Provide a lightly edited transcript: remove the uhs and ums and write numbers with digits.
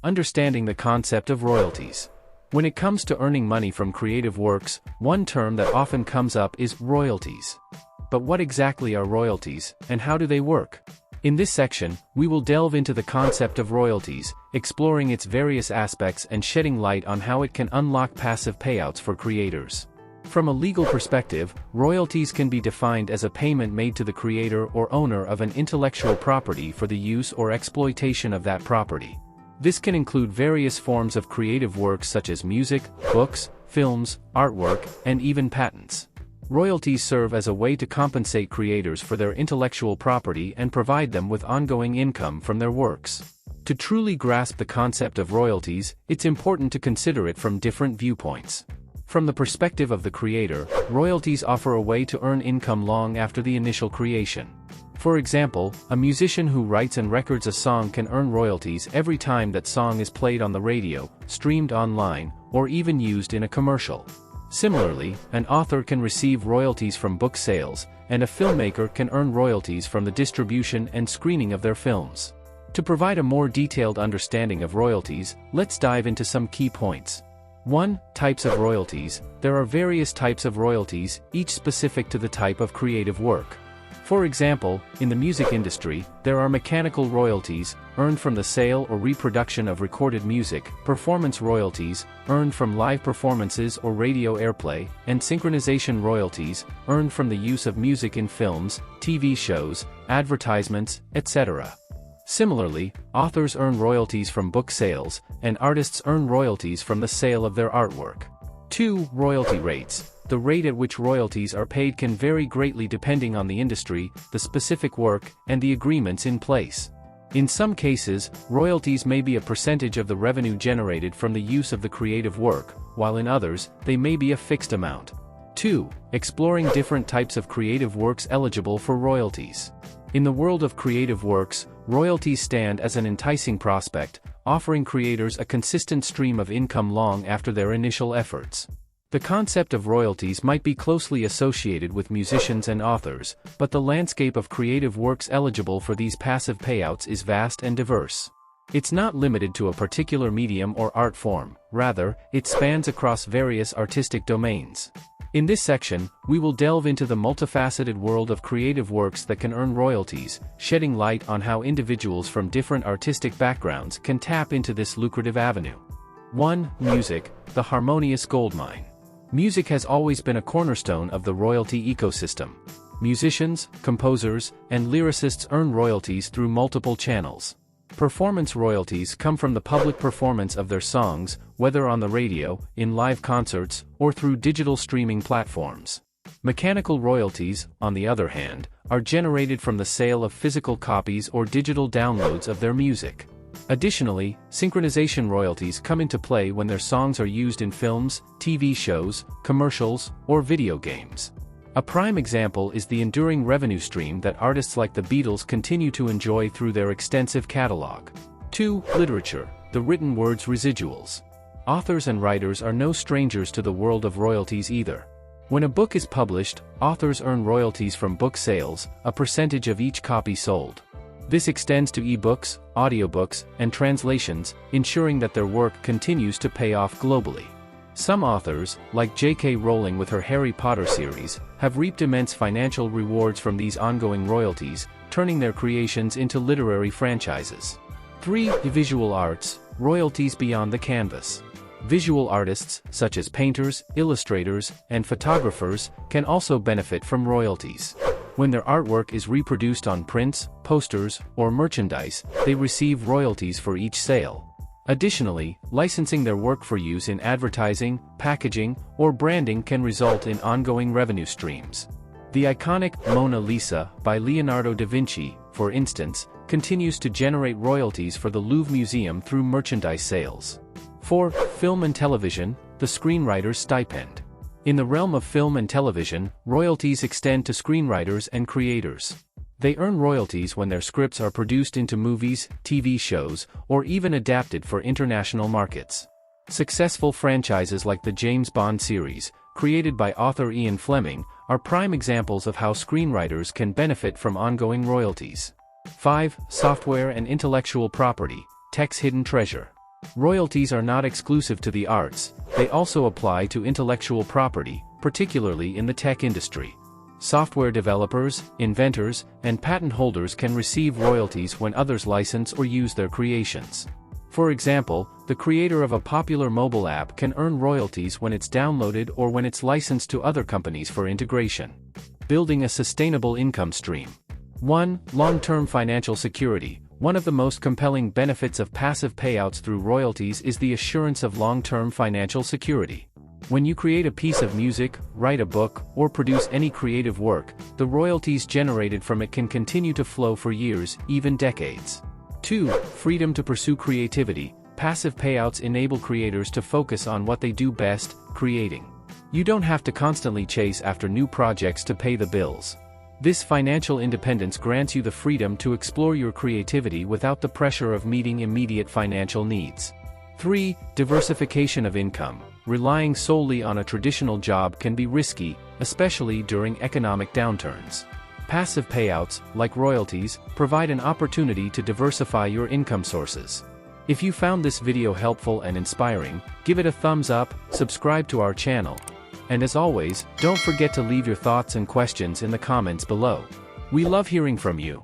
Understanding the concept of royalties. When it comes to earning money from creative works, one term that often comes up is royalties. But what exactly are royalties, and how do they work? In this section, we will delve into the concept of royalties, exploring its various aspects and shedding light on how it can unlock passive payouts for creators. From a legal perspective, royalties can be defined as a payment made to the creator or owner of an intellectual property for the use or exploitation of that property. This can include various forms of creative works such as music, books, films, artwork, and even patents. Royalties serve as a way to compensate creators for their intellectual property and provide them with ongoing income from their works. To truly grasp the concept of royalties, it's important to consider it from different viewpoints. From the perspective of the creator, royalties offer a way to earn income long after the initial creation. For example, a musician who writes and records a song can earn royalties every time that song is played on the radio, streamed online, or even used in a commercial. Similarly, an author can receive royalties from book sales, and a filmmaker can earn royalties from the distribution and screening of their films. To provide a more detailed understanding of royalties, let's dive into some key points. 1. Types of royalties. There are various types of royalties, each specific to the type of creative work. For example, in the music industry, there are mechanical royalties, earned from the sale or reproduction of recorded music, performance royalties, earned from live performances or radio airplay, and synchronization royalties, earned from the use of music in films, TV shows, advertisements, etc. Similarly, authors earn royalties from book sales, and artists earn royalties from the sale of their artwork. 2. Royalty rates. The rate at which royalties are paid can vary greatly depending on the industry, the specific work, and the agreements in place. In some cases, royalties may be a percentage of the revenue generated from the use of the creative work, while in others, they may be a fixed amount. 2. Exploring different types of creative works eligible for royalties. In the world of creative works, royalties stand as an enticing prospect, offering creators a consistent stream of income long after their initial efforts. The concept of royalties might be closely associated with musicians and authors, but the landscape of creative works eligible for these passive payouts is vast and diverse. It's not limited to a particular medium or art form, rather, it spans across various artistic domains. In this section, we will delve into the multifaceted world of creative works that can earn royalties, shedding light on how individuals from different artistic backgrounds can tap into this lucrative avenue. 1. Music, the harmonious goldmine. Music has always been a cornerstone of the royalty ecosystem. Musicians, composers, and lyricists earn royalties through multiple channels. Performance royalties come from the public performance of their songs, whether on the radio, in live concerts, or through digital streaming platforms. Mechanical royalties, on the other hand, are generated from the sale of physical copies or digital downloads of their music. Additionally, synchronization royalties come into play when their songs are used in films, TV shows, commercials, or video games. A prime example is the enduring revenue stream that artists like the Beatles continue to enjoy through their extensive catalog. 2. Literature, the written word's residuals. Authors and writers are no strangers to the world of royalties either. When a book is published, authors earn royalties from book sales, a percentage of each copy sold. This extends to ebooks, audiobooks, and translations, ensuring that their work continues to pay off globally. Some authors, like J.K. Rowling with her Harry Potter series, have reaped immense financial rewards from these ongoing royalties, turning their creations into literary franchises. 3. Visual arts, royalties beyond the canvas. Visual artists, such as painters, illustrators, and photographers, can also benefit from royalties. When their artwork is reproduced on prints, posters, or merchandise, they receive royalties for each sale. Additionally, licensing their work for use in advertising, packaging, or branding can result in ongoing revenue streams. The iconic Mona Lisa by Leonardo da Vinci, for instance, continues to generate royalties for the Louvre Museum through merchandise sales. 4. Film and television, the screenwriter's stipend. In the realm of film and television, royalties extend to screenwriters and creators. They earn royalties when their scripts are produced into movies, TV shows, or even adapted for international markets. Successful franchises like the James Bond series, created by author Ian Fleming, are prime examples of how screenwriters can benefit from ongoing royalties. 5. Software and intellectual property, tech's hidden treasure. Royalties are not exclusive to the arts, they also apply to intellectual property, particularly in the tech industry. Software developers, inventors, and patent holders can receive royalties when others license or use their creations. For example, the creator of a popular mobile app can earn royalties when it's downloaded or when it's licensed to other companies for integration. Building a sustainable income stream. 1. Long-term financial security. One of the most compelling benefits of passive payouts through royalties is the assurance of long-term financial security. When you create a piece of music, write a book, or produce any creative work, the royalties generated from it can continue to flow for years, even decades. 2. Freedom to pursue creativity. Passive payouts enable creators to focus on what they do best, creating. You don't have to constantly chase after new projects to pay the bills. This financial independence grants you the freedom to explore your creativity without the pressure of meeting immediate financial needs. 3. Diversification of income. Relying solely on a traditional job can be risky, especially during economic downturns. Passive payouts, like royalties, provide an opportunity to diversify your income sources. If you found this video helpful and inspiring, give it a thumbs up, subscribe to our channel. And as always, don't forget to leave your thoughts and questions in the comments below. We love hearing from you.